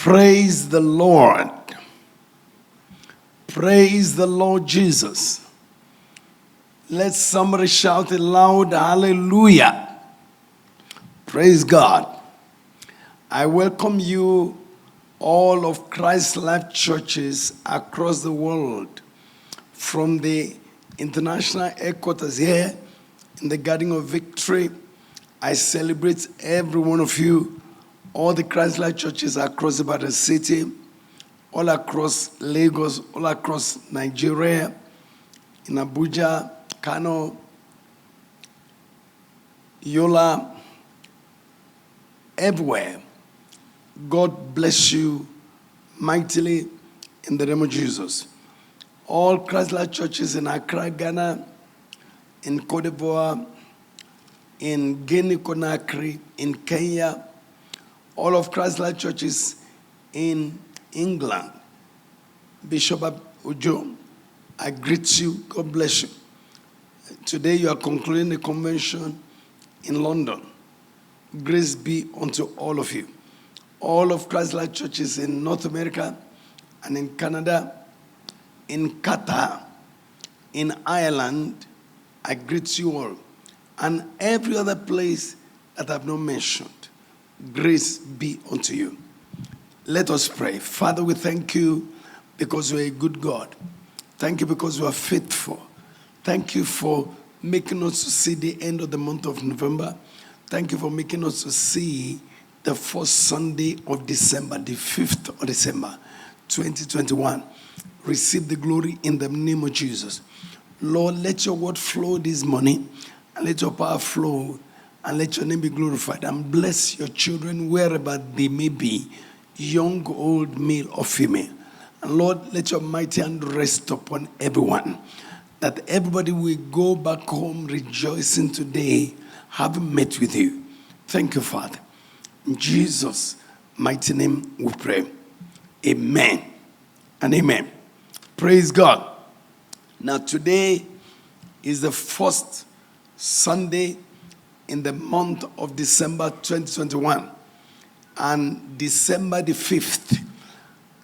Praise the Lord. Praise the Lord Jesus. Let somebody shout it loud, hallelujah. Praise God. I welcome you, all of Christ Life churches across the world, from the international headquarters here in the Garden of Victory. I celebrate every one of you, all the Christ Life churches across the city, all across Lagos, all across Nigeria, in Abuja, Kano, Yola, everywhere. God bless you mightily in the name of Jesus. All Christ Life churches in Accra, Ghana, in Cote d'Ivoire, in Guinea-Conakry, in Kenya, all of Christ Life churches in England. Bishop Ojo, I greet you. God bless you. Today you are concluding the convention in London. Grace be unto all of you. All of Christ Life churches in North America and in Canada, in Qatar, in Ireland, I greet you all. And every other place that I've not mentioned, grace be unto you. Let us pray. Father, we thank you because you are a good God. Thank you because you are faithful. Thank you for making us to see the end of the month of November. Thank you for making us to see the first Sunday of December, the 5th of December, 2021. Receive the glory in the name of Jesus. Lord, let your word flow this morning, and let your power flow, and let your name be glorified. And bless your children wherever they may be, young, old, male, or female. And Lord, let your mighty hand rest upon everyone, that everybody will go back home rejoicing today, having met with you. Thank you, Father. In Jesus' mighty name we pray. Amen and amen. Praise God. Now today is the first Sunday in the month of December 2021, and December the 5th.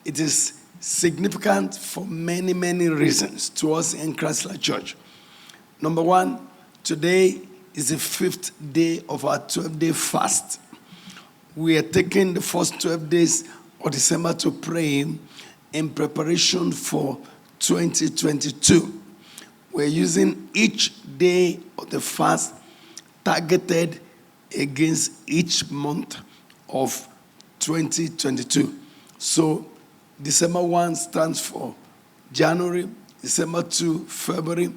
It is significant for many, many reasons to us in Christ Life Church. Number one, today is the 5th day of our 12-day fast. We are taking the first 12 days of December to pray in preparation for 2022. We're using each day of the fast targeted against each month of 2022. So December 1 stands for January, December 2, February,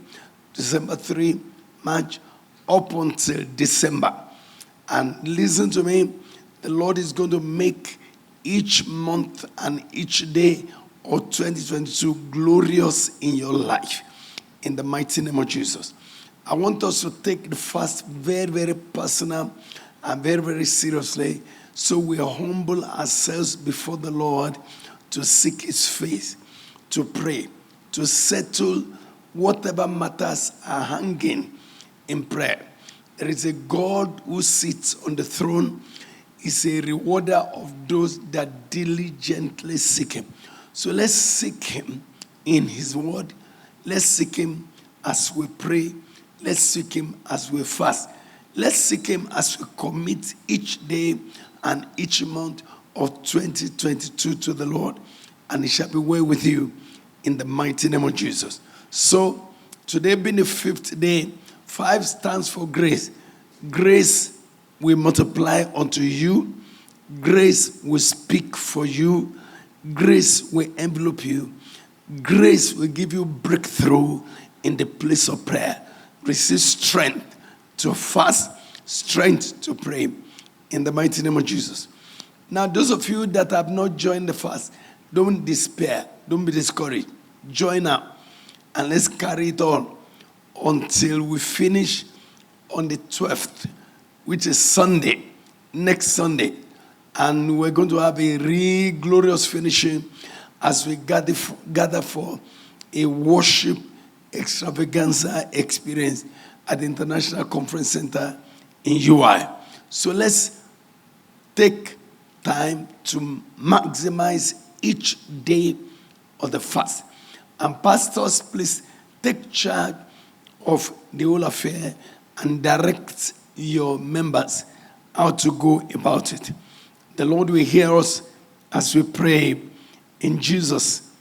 December 3, March, up until December. And listen to me, the Lord is going to make each month and each day of 2022 glorious in your life, in the mighty name of Jesus. I want us to take the fast very, very personal and very, very seriously, so we humble ourselves before the Lord to seek his face, to pray, to settle whatever matters are hanging in prayer. There is a God who sits on the throne. He's a rewarder of those that diligently seek him. So let's seek him in his word. Let's seek him as we pray. Let's seek him as we fast. Let's seek him as we commit each day and each month of 2022 to the Lord. And it shall be well with you in the mighty name of Jesus. So today being the 5th day, 5 stands for grace. Grace will multiply unto you. Grace will speak for you. Grace will envelope you. Grace will give you breakthrough in the place of prayer. Receive strength to fast, strength to pray in the mighty name of Jesus. Now, those of you that have not joined the fast, don't despair. Don't be discouraged. Join up and let's carry it on until we finish on the 12th, which is Sunday, next Sunday. And we're going to have a really glorious finishing as we gather for a worship extravaganza experience at the International Conference Center in UI. So let's take time to maximize each day of the fast. And pastors, please take charge of the whole affair and direct your members how to go about it. The Lord will hear us as we pray in Jesus'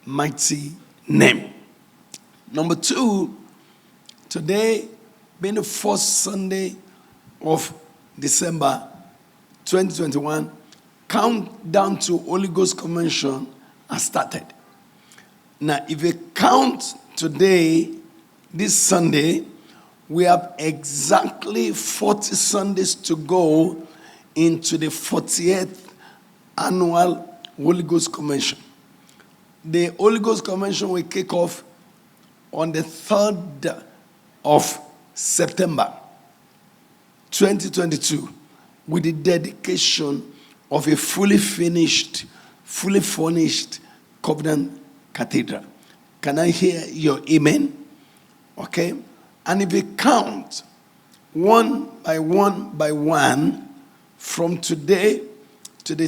mighty name. Number 2, today being the first Sunday of December 2021, countdown to Holy Ghost Convention has started. Now, if you count today, this Sunday, we have exactly 40 Sundays to go into the 40th annual Holy Ghost Convention. The Holy Ghost Convention will kick off on the 3rd of September 2022 with the dedication of a fully finished, fully furnished Covenant Cathedral. Can I hear your amen? Okay? And if you count one by one from today to the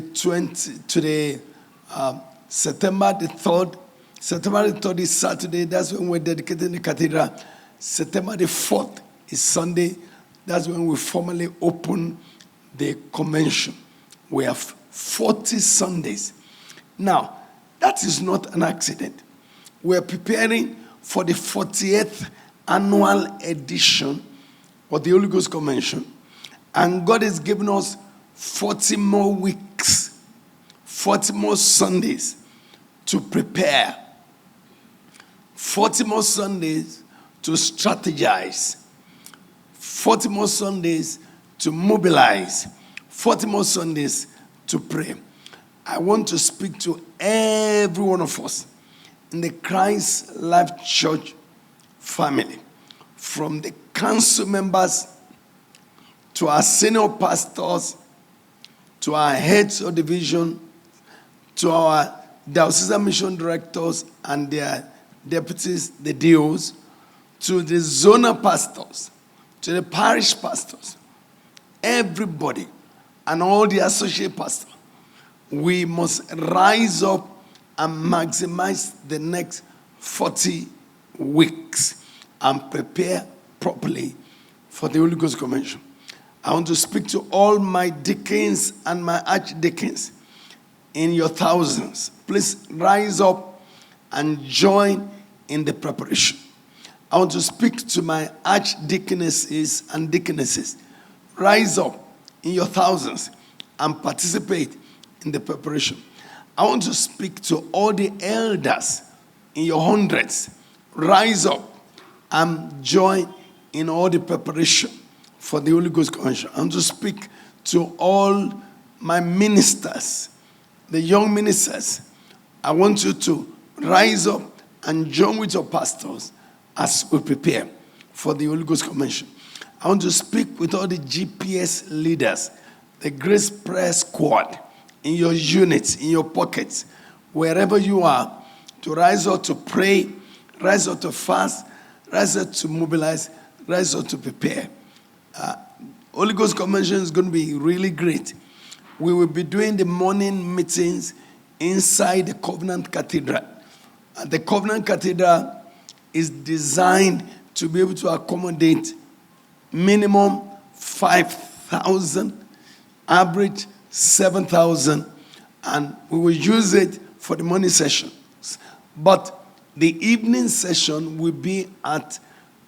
September the 3rd. September the 3rd is Saturday. That's when we're dedicating the cathedral. September the 4th is Sunday. That's when we formally open the convention. We have 40 Sundays. Now, that is not an accident. We're preparing for the 40th annual edition of the Holy Ghost Convention. And God has given us 40 more weeks, 40 more Sundays to prepare, 40 more Sundays to strategize, 40 more Sundays to mobilize, 40 more Sundays to pray. I want to speak to every one of us in the Christ Life Church family, from the council members to our senior pastors, to our heads of division, to our diocesan mission directors and their deputies, the DOs, to the zonal pastors, to the parish pastors, everybody, and all the associate pastors. We must rise up and maximize the next 40 weeks and prepare properly for the Holy Ghost Convention. I want to speak to all my deacons and my archdeacons in your thousands. Please rise up and join in the preparation. I want to speak to my archdeaconesses and deaconesses. Rise up in your thousands and participate in the preparation. I want to speak to all the elders in your hundreds. Rise up and join in all the preparation for the Holy Ghost Convention. I want to speak to all my ministers, the young ministers. I want you to rise up and join with your pastors as we prepare for the Holy Ghost Convention. I want to speak with all the GPS leaders, the Grace Prayer Squad, in your units, in your pockets, wherever you are, to rise up to pray, rise up to fast, rise up to mobilize, rise up to prepare. Holy Ghost Convention is going to be really great. We will be doing the morning meetings inside the Covenant Cathedral. The Covenant Cathedral is designed to be able to accommodate minimum 5,000, average 7,000, and we will use it for the morning sessions. But the evening session will be at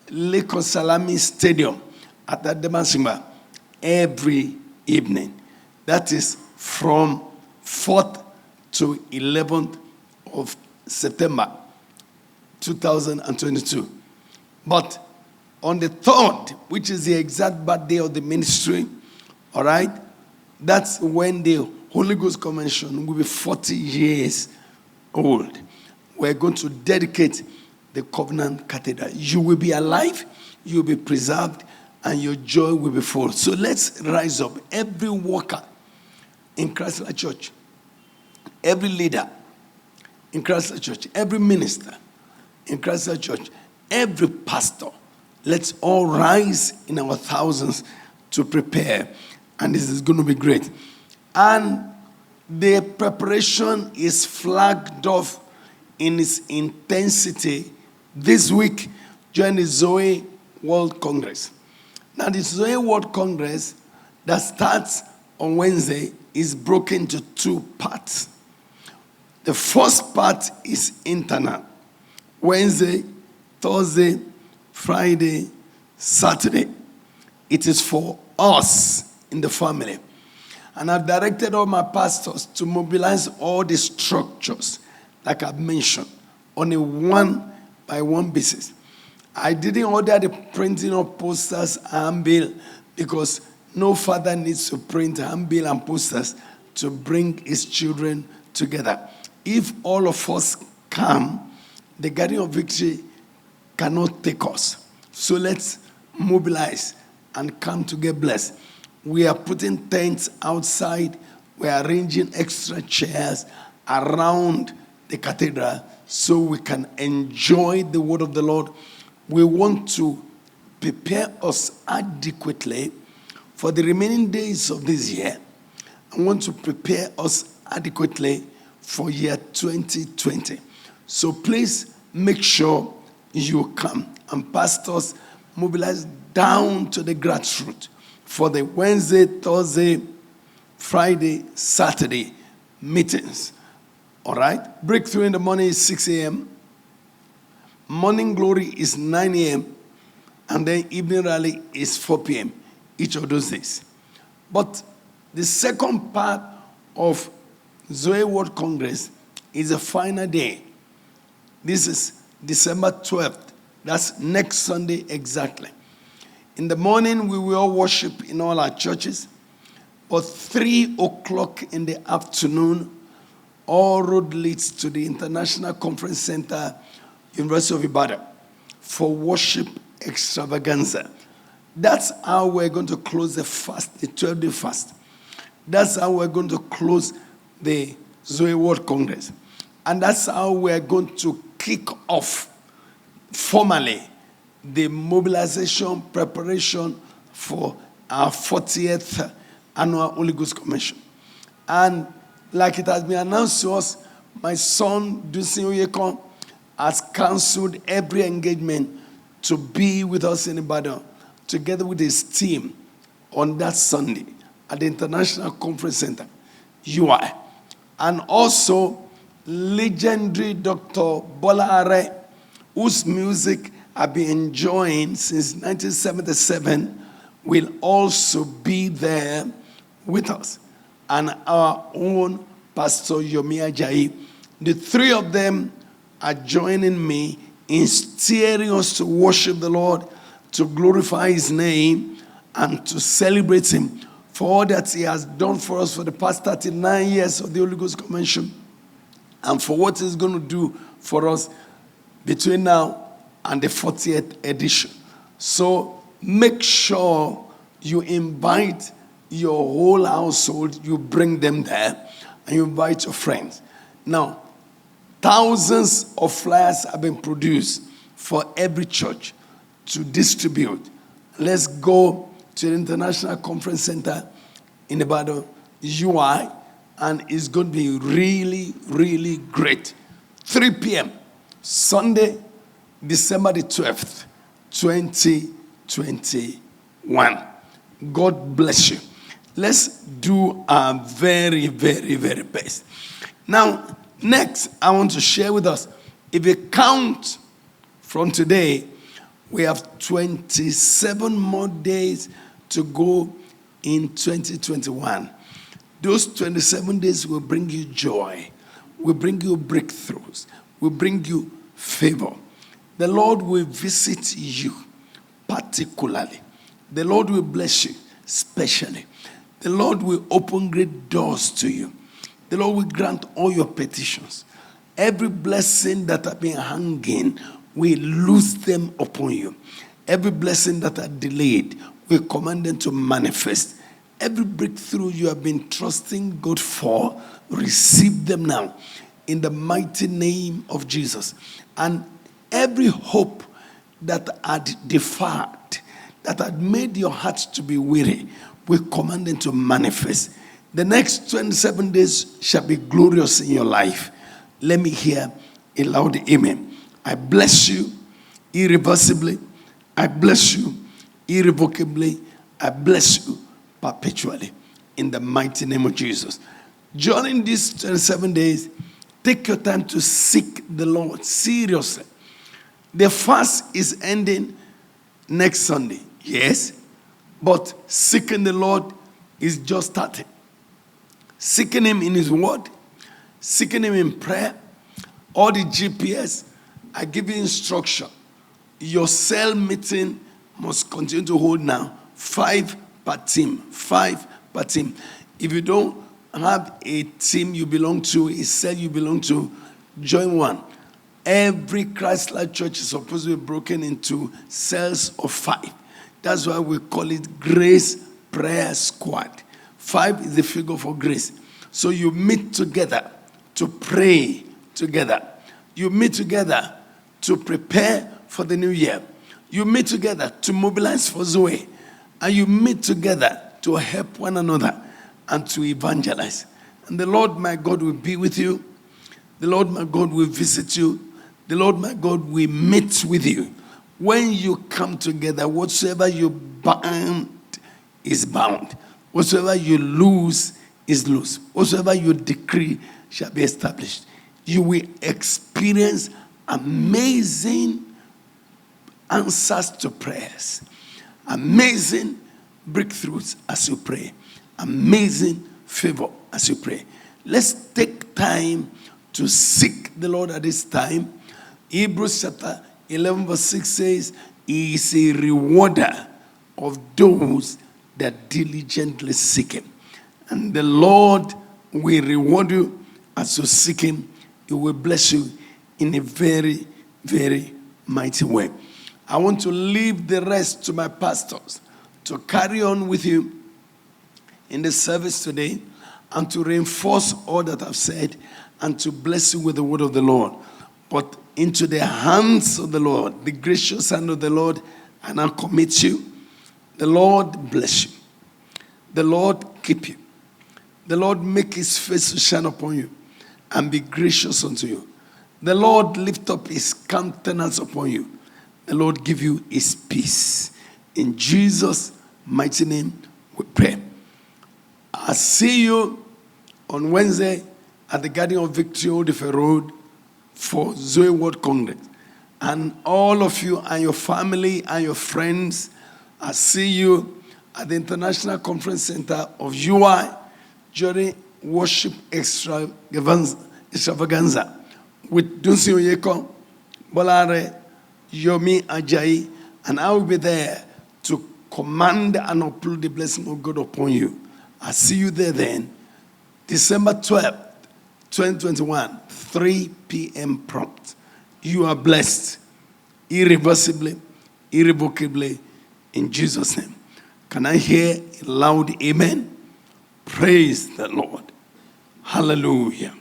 Lake Salami Stadium at Adamasingba every evening. That is from 4th to 11th of September 2022. But on the 3rd, which is the exact birthday of the ministry, all right, that's when the Holy Ghost Convention will be 40 years old. We're going to dedicate the Covenant Cathedral. You will be alive, you will be preserved, and your joy will be full. So let's rise up. Every worker in Christ Life Church, every leader in Christ Life Church, every minister in Christ Life Church, every pastor, let's all rise in our thousands to prepare. And this is going to be great. And the preparation is flagged off in its intensity this week during the Zoe World Congress. Now, the Zoe World Congress that starts on Wednesday is broken into two parts. The first part is internal. Wednesday, Thursday, Friday, Saturday. It is for us in the family. And I've directed all my pastors to mobilize all the structures, like I've mentioned, on a one-by-one basis. I didn't order the printing of posters and handbill because no father needs to print handbill and posters to bring his children together. If all of us come, the Garden of Victory cannot take us. So let's mobilize and come to get blessed. We are putting tents outside. We are arranging extra chairs around the cathedral so we can enjoy the word of the Lord. We want to prepare us adequately for the remaining days of this year. I want to prepare us adequately for year 2020. So please make sure you come. And pastors, mobilize down to the grassroots for the Wednesday, Thursday, Friday, Saturday meetings. All right? Breakthrough in the morning is 6 a.m. Morning glory is 9 a.m. And then evening rally is 4 p.m. each of those days. But the second part of Zoe World Congress is the final day. This is December 12th. That's next Sunday exactly. In the morning, we will all worship in all our churches. But 3 o'clock in the afternoon, all road leads to the International Conference Center, University of Ibadan, for worship extravaganza. That's how we're going to close the fast, the 12-day fast. That's how we're going to close the Zoe World Congress. And that's how we're going to kick off formally the mobilization preparation for our 40th annual Holy Ghost Convention. And like it has been announced to us, my son, Dusin Oyekon, has canceled every engagement to be with us in Ibadan, together with his team, on that Sunday at the International Conference Center, UI. And also, legendary Dr. Bola Are, whose music I've been enjoying since 1977, will also be there with us. And our own Pastor Yomi Ajayi. The three of them are joining me in steering us to worship the Lord, to glorify his name, and to celebrate him for all that he has done for us for the past 39 years of the Holy Ghost Convention, and for what he's going to do for us between now and the 40th edition. So make sure you invite your whole household, you bring them there, and you invite your friends. Now, thousands of flyers have been produced for every church to distribute. Let's go to the International Conference Center in Ibadan, UI, and it's going to be really, really great. 3 p.m., Sunday, December the 12th, 2021. God bless you. Let's do our very, very, very best. Now, next, I want to share with us, if you count from today, we have 27 more days to go in 2021. Those 27 days will bring you joy, will bring you breakthroughs, will bring you favor. The Lord will visit you particularly. The Lord will bless you specially. The Lord will open great doors to you. The Lord will grant all your petitions. Every blessing that have been hanging, we loose them upon you. Every blessing that are delayed, we command them to manifest. Every breakthrough you have been trusting God for, receive them now in the mighty name of Jesus. And every hope that had deferred, that had made your heart to be weary, we command them to manifest The next 27 days shall be glorious in your life. Let me hear a loud amen. I bless you irreversibly. I bless you irrevocably. I bless you perpetually in the mighty name of Jesus. During these 27 days, take your time to seek the Lord seriously. The fast is ending next Sunday, yes, but seeking the Lord is just starting. Seeking Him in His Word, seeking Him in prayer. All the GPS, I give you instruction. Your cell meeting must continue to hold now 5 per team. 5 per team. If you don't have a team you belong to, a cell you belong to, join one. Every Christ-like church is supposed to be broken into cells of 5. That's why we call it Grace Prayer Squad. 5 is the figure for grace. So you meet together to pray together. You meet together to prepare for the new year. You meet together to mobilize for Zoe. And you meet together to help one another and to evangelize. And the Lord my God will be with you. The Lord my God will visit you. The Lord my God will meet with you. When you come together, whatsoever you bind is bound. Whatsoever you lose is loose. Whatsoever you decree shall be established. You will experience amazing answers to prayers. Amazing breakthroughs as you pray. Amazing favor as you pray. Let's take time to seek the Lord at this time. Hebrews chapter 11 verse 6 says, He is a rewarder of those that diligently seek Him. And the Lord will reward you as you seek Him. He will bless you in a very, very mighty way. I want to leave the rest to my pastors to carry on with you in the service today and to reinforce all that I've said and to bless you with the word of the Lord. But into the hands of the Lord, the gracious hand of the Lord, and I commit you. The Lord bless you. The Lord keep you. The Lord make His face to shine upon you and be gracious unto you. The Lord lift up His countenance upon you. The Lord give you His peace. In Jesus' mighty name we pray. I'll see you on Wednesday at the Garden of Victory, Old Ife Road, for Zoe World Congress. And all of you and your family and your friends, I'll see you at the International Conference Center of UI during worship extravaganza with Dunsin Oyeko, Bolare, Yomi Ajayi, and I will be there to command and upload the blessing of God upon you. I'll see you there then. December 12th, 2021, 3 p.m. prompt. You are blessed irreversibly, irrevocably, in Jesus' name. Can I hear a loud amen? Praise the Lord. Hallelujah.